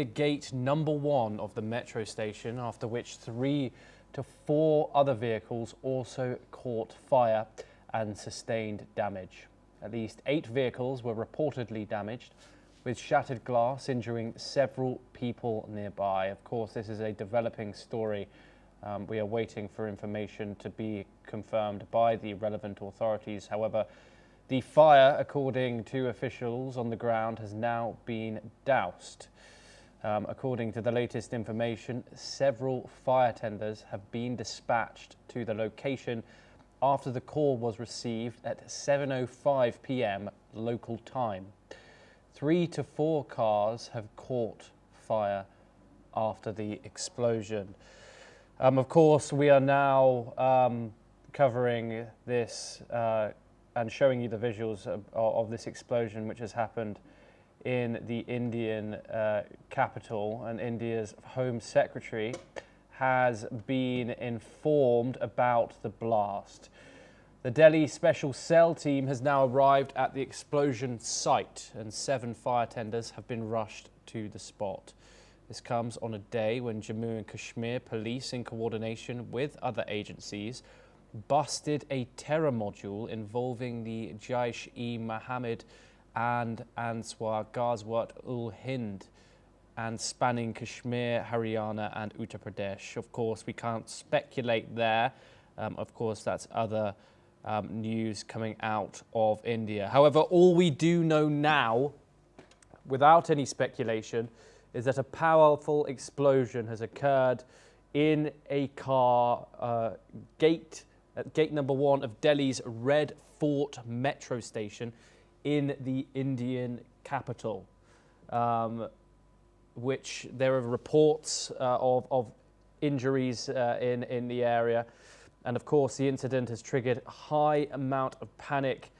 Gate number 1 of the metro station, after which 3 to 4 other vehicles also caught fire and sustained damage. At least 8 vehicles were reportedly damaged, with shattered glass injuring several people nearby. Of course, this is a developing story. We are waiting for information to be confirmed by the relevant authorities. However, the fire, according to officials on the ground, has now been doused. According to the latest information, several fire tenders have been dispatched to the location after the call was received at 7:05 p.m. local time. 3 to 4 cars have caught fire after the explosion. Of course, we are now covering this and showing you the visuals of this explosion which has happened in the Indian capital, and India's Home Secretary has been informed about the blast. The Delhi Special Cell team has now arrived at the explosion site, and 7 fire tenders have been rushed to the spot. This comes on a day when Jammu and Kashmir police, in coordination with other agencies, busted a terror module involving the Jaish-e-Mohammed and Ansar Ghazwat-ul-Hind, and spanning Kashmir, Haryana and Uttar Pradesh. Of course, we can't speculate there. Of course, that's other news coming out of India. However, all we do know now, without any speculation, is that a powerful explosion has occurred in a car at gate number 1 of Delhi's Red Fort metro station in the Indian capital, which there are reports of injuries in the area. And of course, the incident has triggered a high amount of panic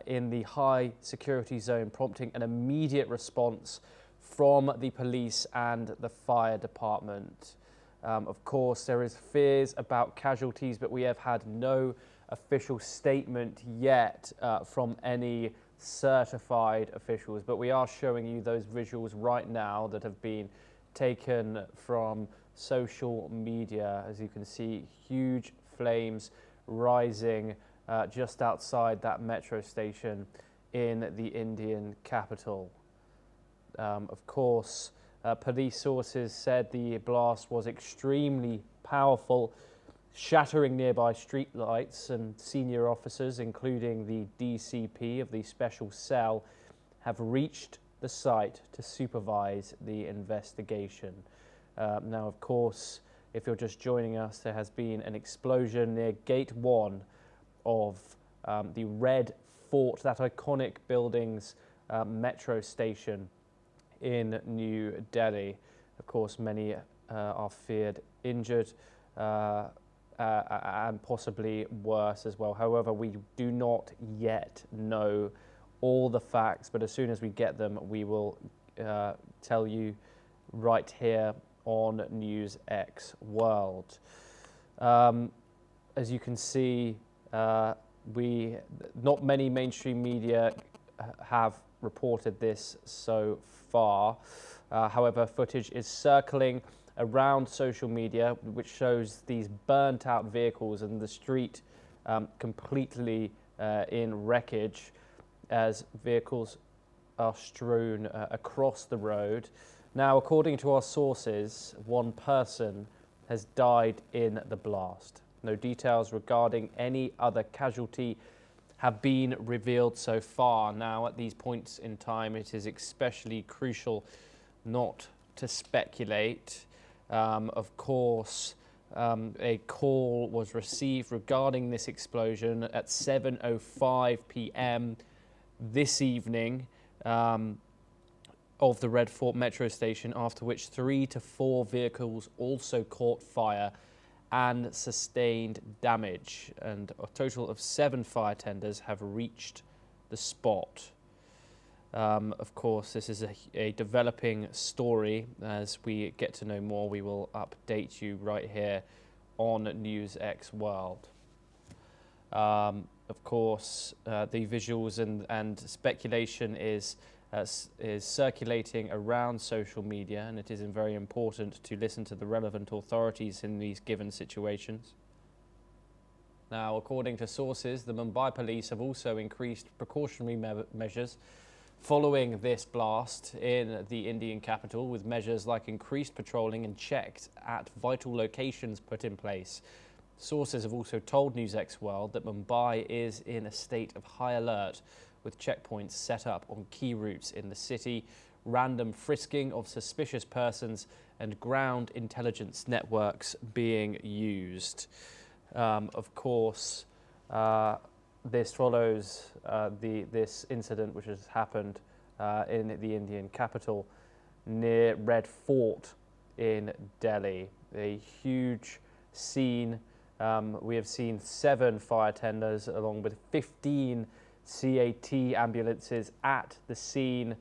in the high security zone, prompting an immediate response from the police and the fire department. Of course, there is fears about casualties, but we have had no official statement yet from any certified officials. But we are showing you those visuals right now that have been taken from social media. As you can see, huge flames rising just outside that metro station in the Indian capital. Of course, police sources said the blast was extremely powerful, shattering nearby street lights, and senior officers, including the DCP of the Special Cell, have reached the site to supervise the investigation. Now, of course, if you're just joining us, there has been an explosion near Gate 1 of the Red Fort, that iconic building's metro station in New Delhi. Of course, many are feared injured and possibly worse as well. However, we do not yet know all the facts, but as soon as we get them, we will tell you right here on NewsX World. As you can see, not many mainstream media have reported this so far. However, footage is circling around social media which shows these burnt out vehicles and the street completely in wreckage as vehicles are strewn across the road. Now, according to our sources, 1 person has died in the blast. No details regarding any other casualty have been revealed so far. Now, at these points in time, it is especially crucial not to speculate. Of course, a call was received regarding this explosion at 7:05 p.m. this evening of the Red Fort metro station, after which 3 to 4 vehicles also caught fire and sustained damage, and a total of 7 fire tenders have reached the spot. Of course, this is a developing story. As we get to know more, we will update you right here on NewsX World. Of course, the visuals and speculation is is circulating around social media, and it is very important to listen to the relevant authorities in these given situations. Now, according to sources, the Mumbai police have also increased precautionary measures following this blast in the Indian capital, with measures like increased patrolling and checks at vital locations put in place. Sources have also told NewsX World that Mumbai is in a state of high alert, with checkpoints set up on key routes in the city, random frisking of suspicious persons, and ground intelligence networks being used. Of course, this follows this incident which has happened in the Indian capital near Red Fort in Delhi. A huge scene. We have seen 7 fire tenders along with 15 CAT ambulances at the scene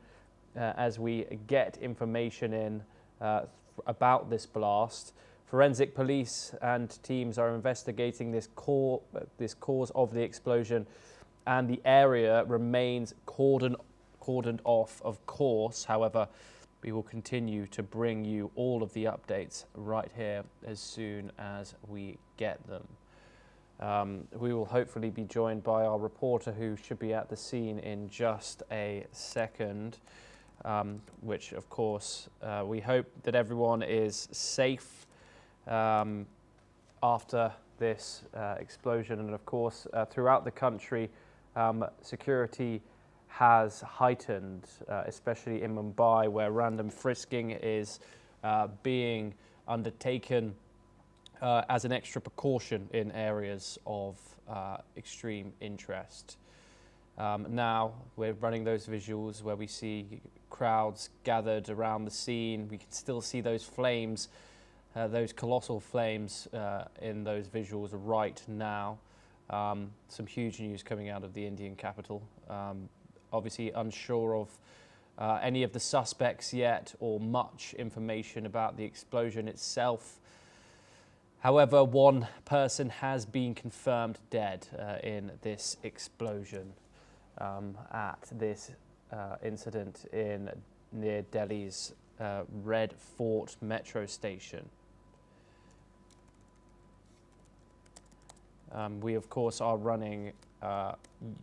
as we get information in about this blast. Forensic police and teams are investigating this cause of the explosion, and the area remains cordoned off, of course. However, we will continue to bring you all of the updates right here as soon as we get them. We will hopefully be joined by our reporter, who should be at the scene in just a second, which of course we hope that everyone is safe after this explosion. And of course throughout the country security has heightened, especially in Mumbai, where random frisking is being undertaken as an extra precaution in areas of extreme interest. Now we're running those visuals where we see crowds gathered around the scene. We can still see those flames, those colossal flames in those visuals right now. Some huge news coming out of the Indian capital. Obviously unsure of any of the suspects yet, or much information about the explosion itself. However, one person has been confirmed dead in this explosion at this incident near Delhi's Red Fort metro station. We, of course, are running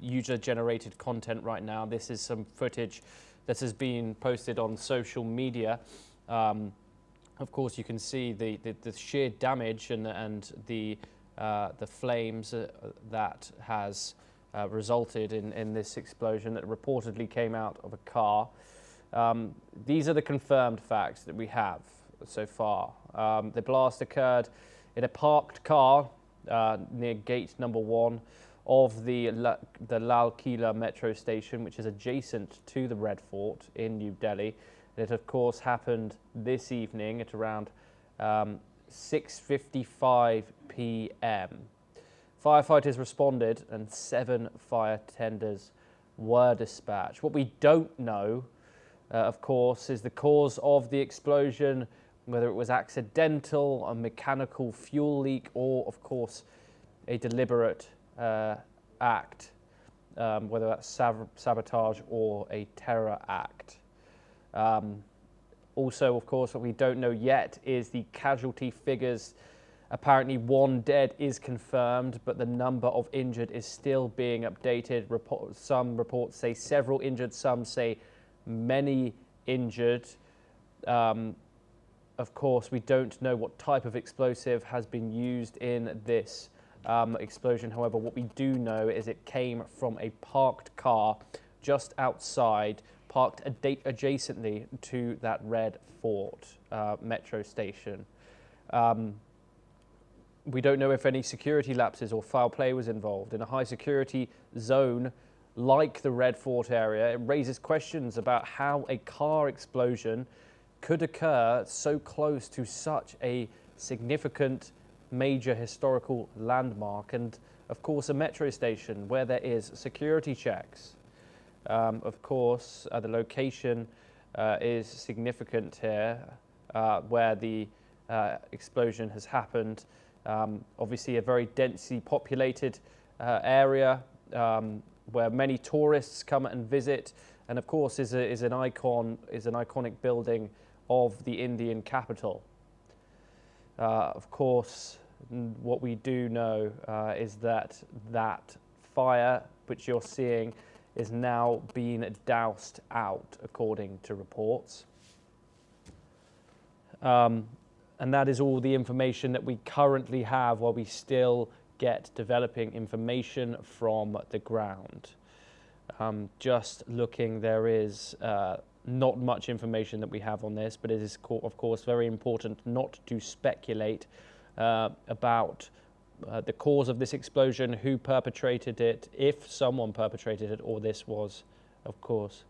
user-generated content right now. This is some footage that has been posted on social media. Of course, you can see the sheer damage and the flames that has resulted in this explosion that reportedly came out of a car. These are the confirmed facts that we have so far. The blast occurred in a parked car near gate number 1 of the Lal Kila metro station, which is adjacent to the Red Fort in New Delhi. It, of course, happened this evening at around 6:55 p.m. Firefighters responded and 7 fire tenders were dispatched. What we don't know, of course, is the cause of the explosion, whether it was accidental, a mechanical fuel leak, or, of course, a deliberate act, whether that's sabotage or a terror act. Also, of course, what we don't know yet is the casualty figures. Apparently 1 dead is confirmed, but the number of injured is still being updated. Some reports say several injured, some say many injured. Of course, we don't know what type of explosive has been used in this explosion. However, what we do know is it came from a parked car just outside, parked adjacently to that Red Fort metro station. We don't know if any security lapses or foul play was involved. In a high security zone like the Red Fort area, it raises questions about how a car explosion could occur so close to such a significant major historical landmark, and of course a metro station where there is security checks. Of course, the location is significant here, where the explosion has happened. Obviously a very densely populated area where many tourists come and visit. and of course is an iconic building of the Indian capital. Of course, what we do know is that fire which you're seeing is now being doused out, according to reports. And that is all the information that we currently have, while we still get developing information from the ground. Just looking, there is not much information that we have on this, but it is, of course, very important not to speculate about the cause of this explosion, who perpetrated it, if someone perpetrated it, or this was, of course,